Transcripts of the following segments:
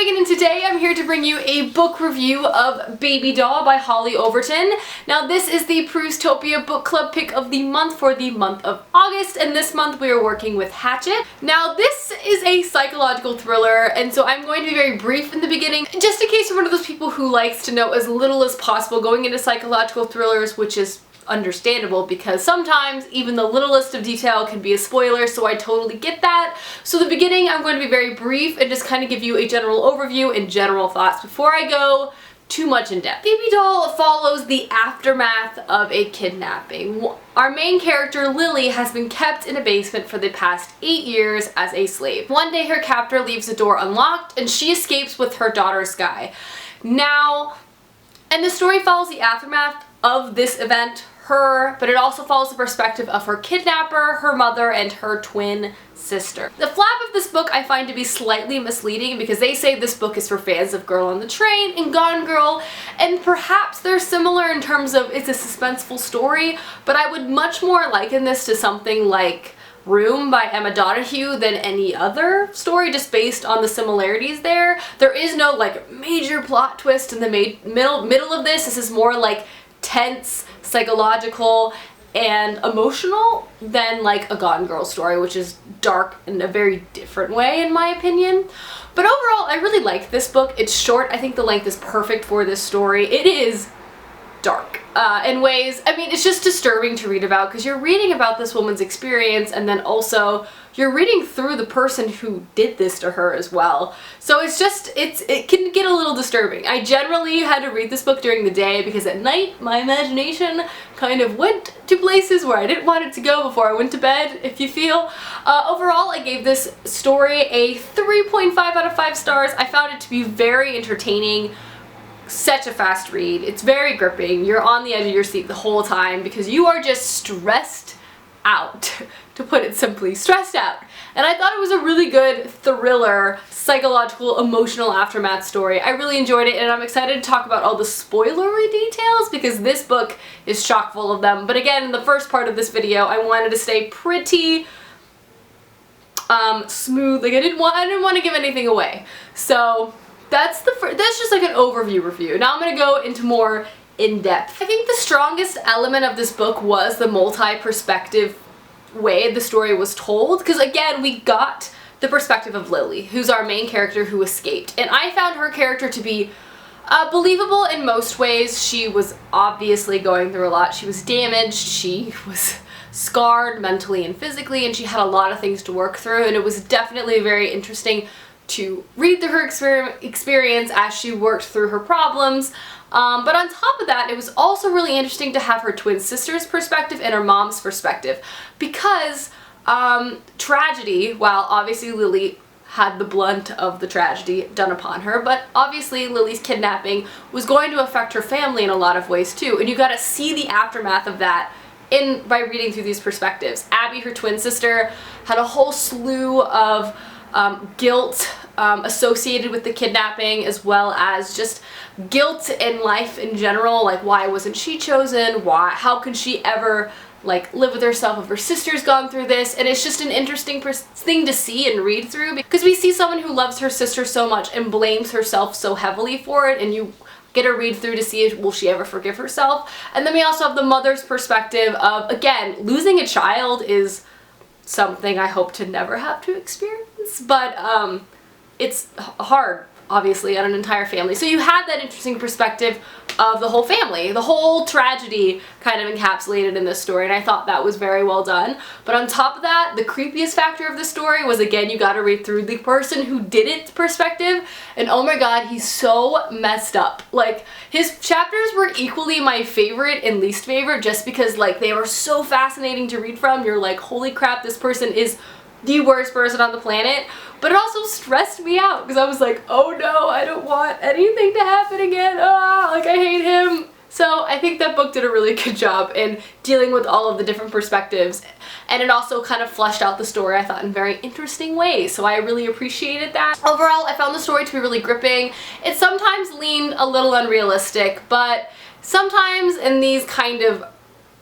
Megan and today I'm here to bring you a book review of Baby Doll by Holly Overton. Now this is the Proustopia book club pick of the month for the month of August, and this month we are working with Hatchet. Now this is a psychological thriller, and so I'm going to be very brief in the beginning, just in case you're one of those people who likes to know as little as possible going into psychological thrillers, which is understandable because sometimes even the littlest of detail can be a spoiler, so I totally get that. So the beginning I'm going to be very brief and just kind of give you a general overview and general thoughts before I go too much in depth. Baby Doll follows the aftermath of a kidnapping. Our main character, Lily, has been kept in a basement for the past 8 years as a slave. One day her captor leaves the door unlocked and she escapes with her daughter Sky. And the story follows the aftermath of this event, but it also follows the perspective of her kidnapper, her mother, and her twin sister. The flap of this book I find to be slightly misleading because they say this book is for fans of Girl on the Train and Gone Girl, and perhaps they're similar in terms of it's a suspenseful story, but I would much more liken this to something like Room by Emma Donoghue than any other story, just based on the similarities there. There is no like major plot twist in the middle of this. This is more like tense, psychological, and emotional than like a Gone Girl story, which is dark in a very different way in my opinion. But overall, I really like this book. It's short. I think the length is perfect for this story. It is dark in ways, I mean, it's just disturbing to read about because you're reading about this woman's experience and then also you're reading through the person who did this to her as well. So it can get a little disturbing. I generally had to read this book during the day because at night my imagination kind of went to places where I didn't want it to go before I went to bed, if you feel. Overall, I gave this story a 3.5 out of 5 stars. I found it to be very entertaining. Such a fast read. It's very gripping. You're on the edge of your seat the whole time because you are just stressed out, to put it simply, stressed out. And I thought it was a really good thriller, psychological, emotional aftermath story. I really enjoyed it, and I'm excited to talk about all the spoilery details because this book is chock full of them. But again, in the first part of this video, I wanted to stay pretty smooth. Like I didn't want to give anything away. So that's just like an overview review. Now I'm going to go into more in-depth. I think the strongest element of this book was the multi-perspective way the story was told, because again, we got the perspective of Lily, who's our main character who escaped, and I found her character to be believable in most ways. She was obviously going through a lot. She was damaged, she was scarred mentally and physically, and she had a lot of things to work through, and it was definitely very interesting to read through her experience as she worked through her problems. But on top of that, it was also really interesting to have her twin sister's perspective and her mom's perspective because tragedy, while obviously Lily had the blunt of the tragedy done upon her, but obviously Lily's kidnapping was going to affect her family in a lot of ways too, and you got to see the aftermath of that by reading through these perspectives. Abby, her twin sister, had a whole slew of guilt associated with the kidnapping, as well as just guilt in life in general, like why wasn't she chosen, how can she ever like live with herself if her sister's gone through this. And it's just an interesting thing to see and read through because we see someone who loves her sister so much and blames herself so heavily for it, and you get a read through to see if will she ever forgive herself. And then we also have the mother's perspective of, again, losing a child is something I hope to never have to experience, but it's hard, obviously, on an entire family. So you had that interesting perspective of the whole family, the whole tragedy kind of encapsulated in this story, and I thought that was very well done. But on top of that, the creepiest factor of the story was, again, you gotta read through the person who did it perspective, and oh my god, he's so messed up. Like, his chapters were equally my favorite and least favorite just because, like, they were so fascinating to read from. You're like, holy crap, this person is the worst person on the planet. But it also stressed me out because I was like, oh no, I don't want anything to happen again. Like, I hate him. So I think that book did a really good job in dealing with all of the different perspectives, and it also kind of fleshed out the story, I thought, in very interesting ways, so I really appreciated that. Overall, I found the story to be really gripping. It sometimes leaned a little unrealistic, but sometimes in these kind of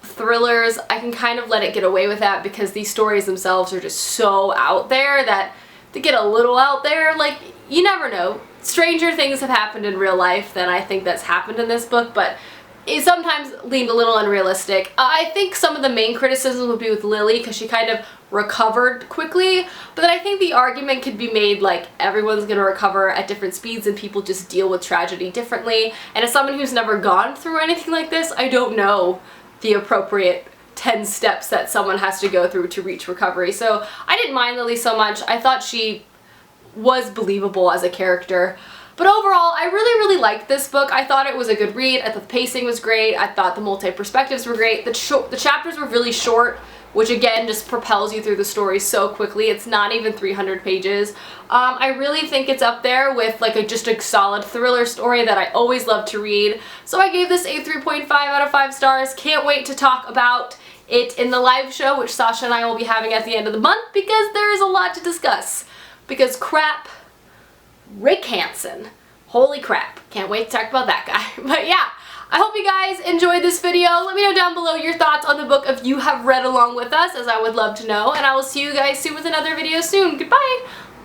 thrillers, I can kind of let it get away with that because these stories themselves are just so out there that to get a little out there, like, you never know. stranger things have happened in real life than I think that's happened in this book, but it sometimes leaned a little unrealistic. I think some of the main criticism would be with Lily because she kind of recovered quickly, but then I think the argument could be made like everyone's gonna recover at different speeds and people just deal with tragedy differently, and as someone who's never gone through anything like this, I don't know the appropriate 10 steps that someone has to go through to reach recovery. So I didn't mind Lily so much. I thought she was believable as a character. But overall, I really liked this book. I thought it was a good read. I thought the pacing was great. I thought the multi-perspectives were great. The chapters were really short, which again just propels you through the story so quickly. It's not even 300 pages. I really think it's up there with like just a solid thriller story that I always love to read. So I gave this a 3.5 out of 5 stars. Can't wait to talk about it in the live show, which Sasha and I will be having at the end of the month, because there is a lot to discuss. Because crap, Rick Hansen. Holy crap. Can't wait to talk about that guy. But yeah, I hope you guys enjoyed this video. Let me know down below your thoughts on the book if you have read along with us, as I would love to know. And I will see you guys soon with another video soon. Goodbye!